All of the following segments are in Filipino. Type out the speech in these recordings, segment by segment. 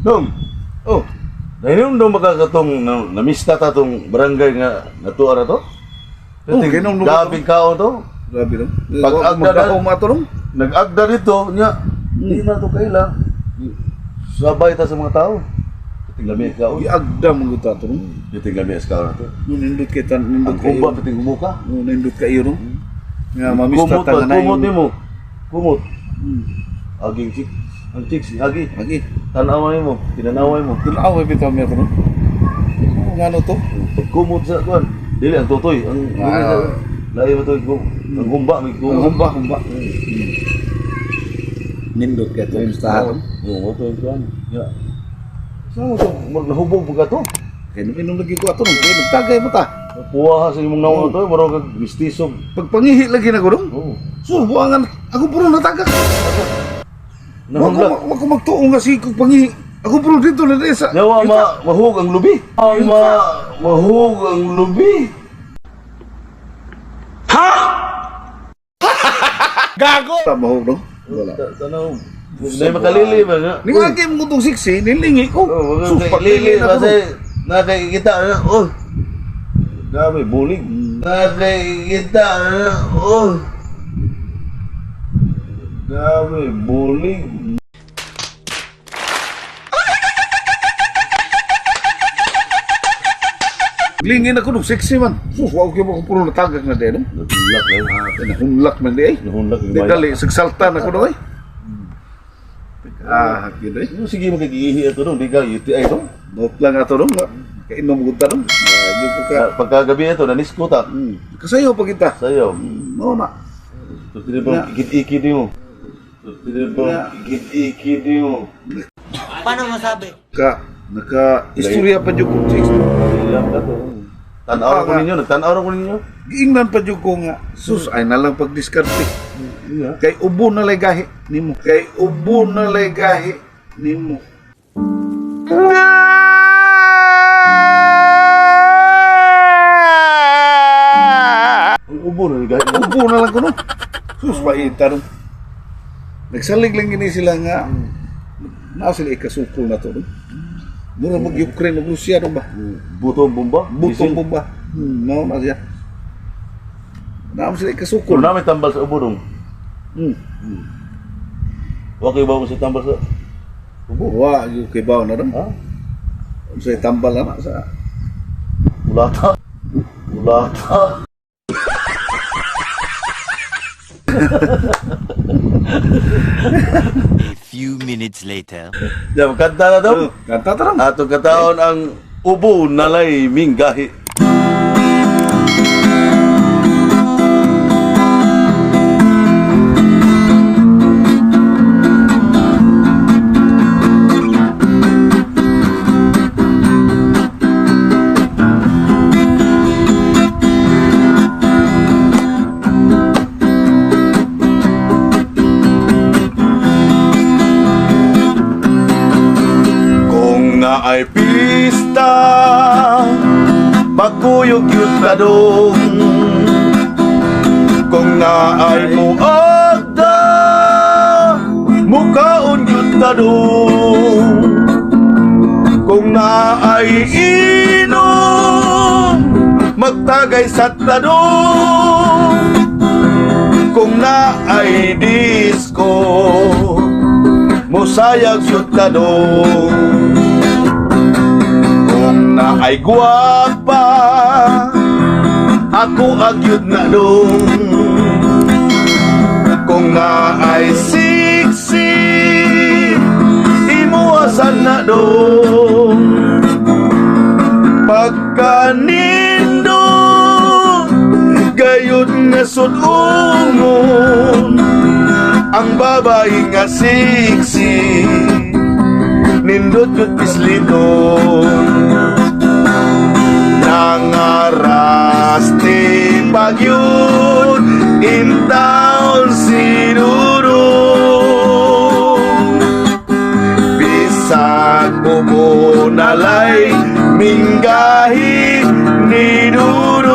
Dong. Oh. Dahil nung makakatong namista ta tong barangay nga natuwa na to. Kinong Gabing kao to. Grabe lang. Pag-agda umato lang. Nag-agda dito nya. Hindi na to kaila. Sabay ta sa mga tao. Piting lami kao. Iagda mo ito ito. Piting lami kao na to. Nindot kita, nindot Ang ka kumba iyo. piting umuka. Nindot ka iyo. Nga mamista Kumot ta nga na kumot yung... mo. Kumot. Aging chik. Ang chik si Agi. Lagi. Tanaway mo, tinanaway mo. Tinaway bitaw mo ito. Nga ano to? Kumot sa kuan. Dili ang tutoy, ang lahi mo to, ang humba, may Humba. Nindot ka ito yung stahan. Oo, to yung kuan. Ya. Saan mo to? Nahubog mo ka to? Kaya nung lagi ko ito, nagtagay mo ta. Puwa sa imong nawa to, marong kag mistiso. Pagpangihi lagi na ko dong. Oo. So, buwangan, ako puro natagak. Nahunglag. Wag ko magtuong nga si kong pangihi. Ako puro dito na rin sa... Yawa mahug ang lubi. Mahug ang lubi. Gago! Mahog dong. Wala. Tanaw. Dahil makalili ba nga? Ningagi mo itong siksi, nilingi ko. Oo, So, makalili pagpili ba na ko. sa nakikita na, oh. Dami, buling. Nakikita na, oh. Dami, buling. Lingin ako nung siksi man. So, wag ko mo puro natagak na din. Nahunlak lang. Nahunlak man di ay. Nahunlak yung Di bayan. dali, sagsaltan ako daw ay. Gino ay. Sige, magkikihi ito dong. Di ka, UTI dong. Not lang ato dong. Kainom ko ta dong. Di ko ka. Pagkagabi ito, naniskuta. Kasayo pa kita. Sa'yo. Oo na. So, tinibang ikit-ikit mo. So, tinibang ikit-ikit mo. Paano masabi? Naka-istorya pa dyan ko. Ilang na to. Tanaw ko ninyo, nagtanaw ko ninyo. Giingnan pa dyan ko nga. Sus, ay nalang pagdiskarte. Iya. Kay ubo na lay nimo. Kay ubo na lay nimo. Ang ubo na nagay. Ubo na lang ko no. Sus, paita no. Nagsalig lang gini sila nga. Naa sila ikasukol na to no. Mura mag-Ukraine o Russia no ba? Butong bomba. Butong bomba. No, na siya. Naa sila ikasukol. Kung namin tambal sa ubo dong. Okay ba mo sa tambal sa ubo? Wa, yung kibaw na dong. Ha? Sa tambal na sa... Ulata. Ulata. A few minutes later. Diyan, kanta na daw. Kanta tarang. Atong kataon ang ubo nalay minggahi. Kung na ay pista, magkuyog yun na dong. Kung na ay muagda, mukaon yun na dong. Kung na ay inom, magtagay sa tadong. Kung na ay disco, musayag yun na dong. Kung na ay guwapa, ako agyud na dong. Kung na ay siksi, imuwasan na dong. Pagkanindong, gayud nga sudumon, ang babae nga siksi, nindot yun pisliton. Nangaras ti pagyud in town sinurong. Bisag ubo nalay minggahi ni durong.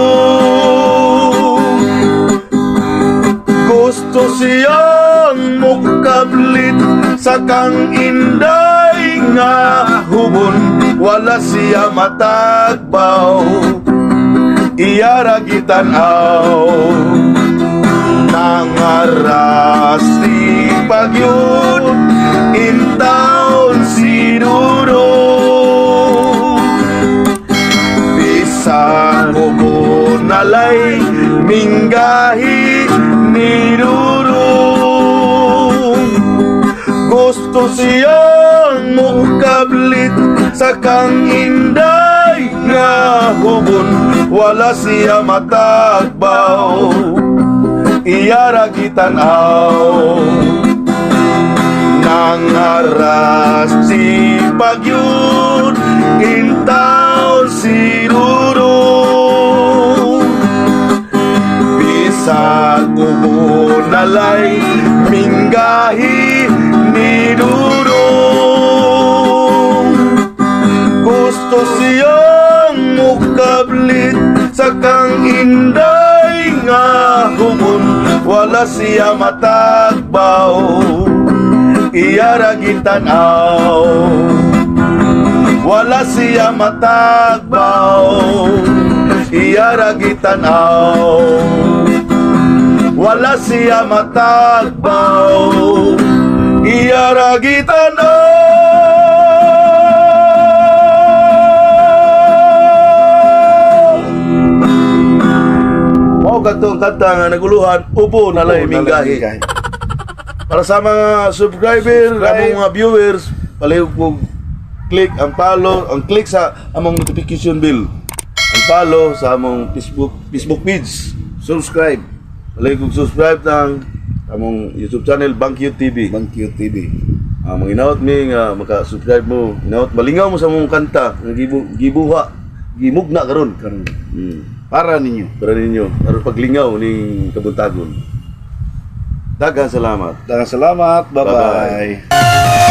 Gusto siyang mukablit sa kang inday nga hubon, wala siya matagbaw. Iya ra gitanaw, nangaras di pagyud, intaon sinuro. Bisan hubon nalay, minggahi niruro. Gusto siyang mukablit sa kang inday nga hubon, wala siya matagbaw. Iya ra gitanaw, nangaras si pagyud, intaw sinuro. Bisag hubon nalay, minggahi nidurong. Gusto siyang mukablit sa kang inday nga hubon, wala siya matagbaw. Iya ra gitanaw, wala siya matagbaw. Iya ra gitanaw, wala siya matagbaw. Iya ra gitanaw. Mao kadtong kanta nga naguluhan, upo nalay minggahi. Para sa mga subscriber, among mga viewers, palihog po click ang follow, ang click sa among notification bell. Ang follow sa among Facebook page. Subscribe. Palihog subscribe ng among YouTube channel Bangkyo TV. Bangkyo TV. Mga inaot mi nga maka-subscribe mo, inaot malingaw mo sa among kanta, nga gibuha, gimugna karon. Para ninyo. Para ninyo, aron paglingaw ning kabuntagon. Daghang salamat. Daghang salamat. Bye-bye. Bye-bye.